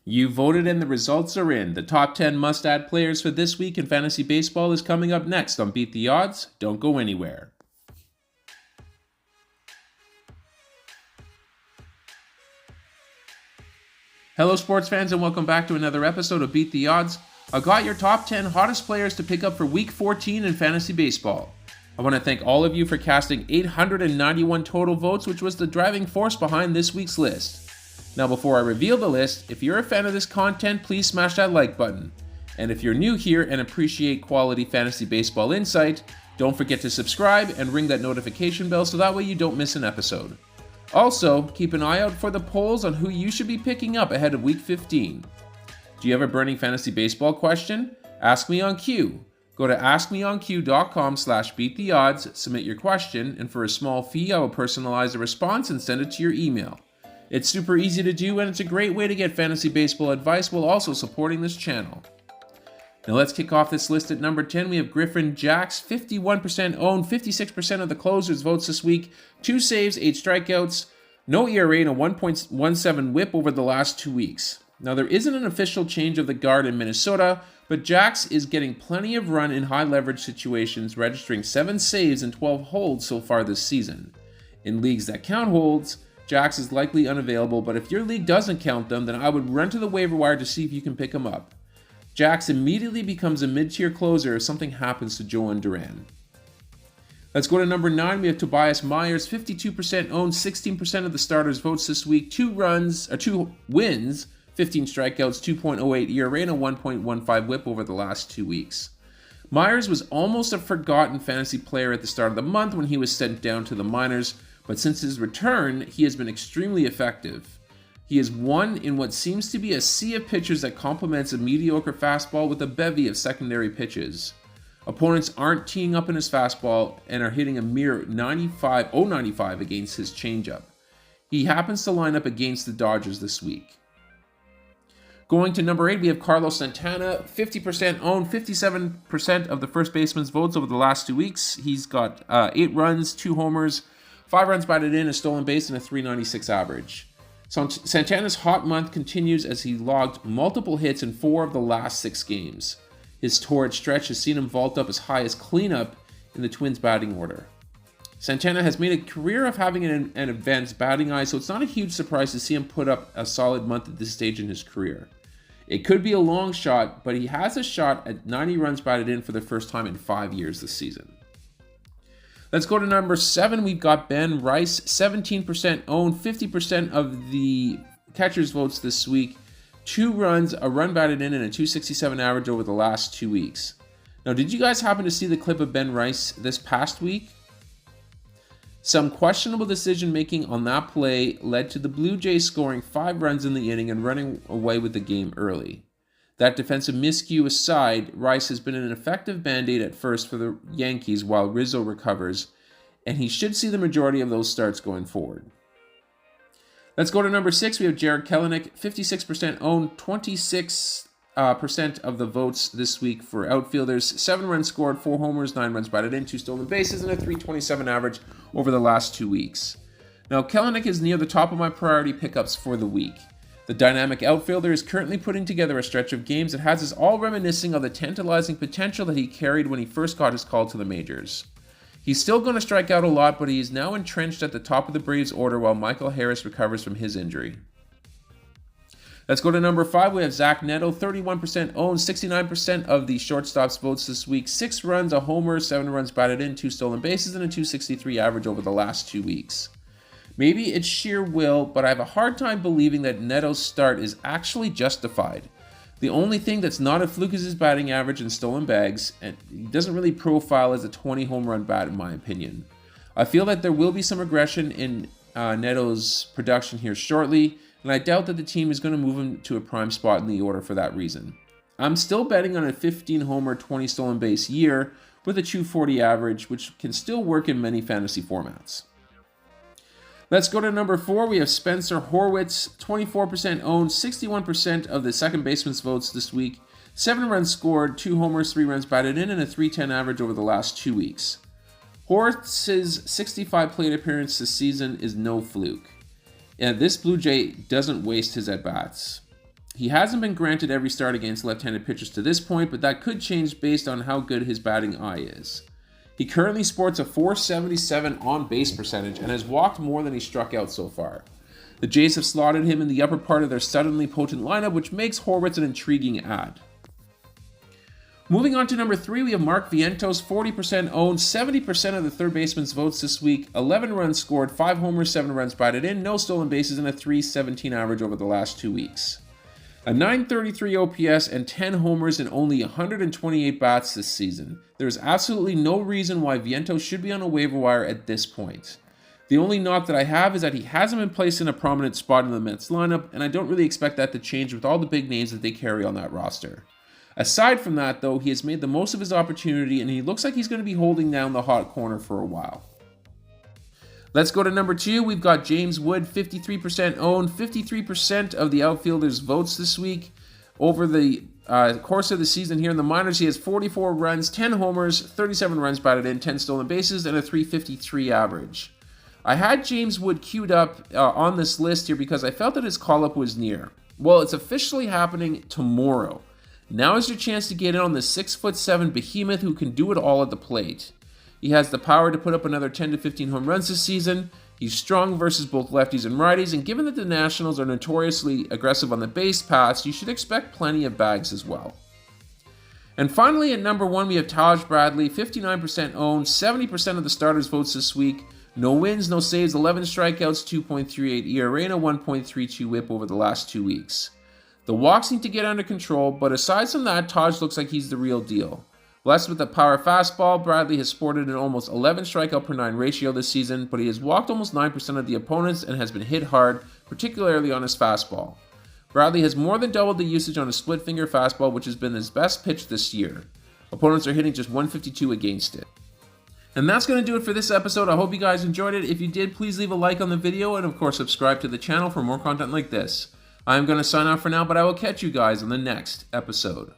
You voted and the results are in. The top 10 must-add players for this week in fantasy baseball is coming up next on Beat the Odds. Don't go anywhere. Hello sports fans and welcome back to another episode of Beat the Odds. I've got your top 10 hottest players to pick up for week 14 in fantasy baseball. I want to thank all of you for casting 891 total votes, which was the driving force behind this week's list. Now before I reveal the list, if you're a fan of this content, please smash that like button. And if you're new here and appreciate quality fantasy baseball insight, don't forget to subscribe and ring that notification bell so that way you don't miss an episode. Also, keep an eye out for the polls on who you should be picking up ahead of week 15. Do you have a burning fantasy baseball question? Ask me on Q. Go to askmeonq.com/beattheodds, submit your question, and for a small fee, I will personalize a response and send it to your email. It's super easy to do, and it's a great way to get fantasy baseball advice while also supporting this channel. Now let's kick off this list at number 10. We have Griffin Jax, 51% owned, 56% of the closers' votes this week, 2 saves, 8 strikeouts, no ERA, and a 1.17 whip over the last 2 weeks. Now there isn't an official change of the guard in Minnesota, but Jax is getting plenty of run in high leverage situations, registering 7 saves and 12 holds so far this season. In leagues that count holds, Jax is likely unavailable, but if your league doesn't count them, then I would run to the waiver wire to see if you can pick him up. Jax immediately becomes a mid-tier closer if something happens to Joan Duran. Let's go to number 9. We have Tobias Myers, 52% owned, 16% of the starters' votes this week, 2 wins, 15 strikeouts, 2.08 ERA, and a 1.15 whip over the last 2 weeks. Myers was almost a forgotten fantasy player at the start of the month when he was sent down to the minors, but since his return, he has been extremely effective. He is one in what seems to be a sea of pitchers that complements a mediocre fastball with a bevy of secondary pitches. Opponents aren't teeing up in his fastball and are hitting a mere 0.95 against his changeup. He happens to line up against the Dodgers this week. Going to number 8, we have Carlos Santana, 50% owned, 57% of the first baseman's votes over the last 2 weeks. He's got 8 runs, 2 homers, 5 runs batted in, a stolen base, and a .396 average. Santana's hot month continues as he logged multiple hits in 4 of the last 6 games. His torrid stretch has seen him vault up as high as cleanup in the Twins' batting order. Santana has made a career of having an advanced batting eye, so it's not a huge surprise to see him put up a solid month at this stage in his career. It could be a long shot, but he has a shot at 90 runs batted in for the first time in 5 years this season. Let's go to number 7. We've got Ben Rice, 17% owned, 50% of the catcher's votes this week, 2 runs, a run batted in, and a .267 average over the last 2 weeks. Now, did you guys happen to see the clip of Ben Rice this past week? Some questionable decision-making on that play led to the Blue Jays scoring 5 runs in the inning and running away with the game early. That defensive miscue aside, Rice has been an effective band-aid at first for the Yankees while Rizzo recovers, and he should see the majority of those starts going forward. Let's go to number 6. We have Jarred Kelenic, 56% owned, 26% of the votes this week for outfielders, 7 runs scored, 4 homers, 9 runs batted in, 2 stolen bases, and a .327 average over the last 2 weeks. Now, Kelenic is near the top of my priority pickups for the week. The dynamic outfielder is currently putting together a stretch of games that has us all reminiscing of the tantalizing potential that he carried when he first got his call to the majors. He's still going to strike out a lot, but he is now entrenched at the top of the Braves order while Michael Harris recovers from his injury. Let's go to number 5. We have Zach Neto, 31% owned, 69% of the shortstop's votes this week, 6 runs, a homer, 7 runs batted in, 2 stolen bases, and a .263 average over the last 2 weeks. Maybe it's sheer will, but I have a hard time believing that Neto's start is actually justified. The only thing that's not a fluke is his batting average and stolen bags, and he doesn't really profile as a 20 home run bat in my opinion. I feel that there will be some regression in Neto's production here shortly, and I doubt that the team is going to move him to a prime spot in the order for that reason. I'm still betting on a 15 homer, 20 stolen base year with a .240 average, which can still work in many fantasy formats. Let's go to number 4. We have Spencer Horwitz, 24% owned, 61% of the second baseman's votes this week, 7 runs scored, 2 homers, 3 runs batted in, and a .310 average over the last 2 weeks. Horwitz's 65 plate appearance this season is no fluke. And this Blue Jay doesn't waste his at-bats. He hasn't been granted every start against left-handed pitchers to this point, but that could change based on how good his batting eye is. He currently sports a .477 on-base percentage and has walked more than he struck out so far. The Jays have slotted him in the upper part of their suddenly potent lineup, which makes Horwitz an intriguing add. Moving on to number 3, we have Mark Vientos, 40% owned, 70% of the third baseman's votes this week, 11 runs scored, 5 homers, 7 runs batted in, no stolen bases, and a .317 average over the last 2 weeks. A .933 OPS and 10 homers in only 128 bats this season. There is absolutely no reason why Vientos should be on a waiver wire at this point. The only knock that I have is that he hasn't been placed in a prominent spot in the Mets lineup, and I don't really expect that to change with all the big names that they carry on that roster. Aside from that, though, he has made the most of his opportunity, and he looks like he's going to be holding down the hot corner for a while. Let's go to number 2. We've got James Wood, 53% owned, 53% of the outfielders' votes this week. Over the course of the season here in the minors, he has 44 runs, 10 homers, 37 runs batted in, 10 stolen bases, and a .353 average. I had James Wood queued up on this list here because I felt that his call-up was near. Well, it's officially happening tomorrow. Now is your chance to get in on the 6'7" behemoth who can do it all at the plate. He has the power to put up another 10 to 15 home runs this season. He's strong versus both lefties and righties, and given that the Nationals are notoriously aggressive on the base paths, you should expect plenty of bags as well. And finally, at number 1, we have Taj Bradley, 59% owned, 70% of the starters' votes this week. No wins, no saves, 11 strikeouts, 2.38 ERA, and a 1.32 whip over the last 2 weeks. The walks need to get under control, but aside from that, Taj looks like he's the real deal. Blessed with a power fastball, Bradley has sported an almost 11 strikeout per 9 ratio this season, but he has walked almost 9% of the opponents and has been hit hard, particularly on his fastball. Bradley has more than doubled the usage on his split finger fastball, which has been his best pitch this year. Opponents are hitting just 152 against it. And that's going to do it for this episode. I hope you guys enjoyed it. If you did, please leave a like on the video and of course subscribe to the channel for more content like this. I'm going to sign off for now, but I will catch you guys on the next episode.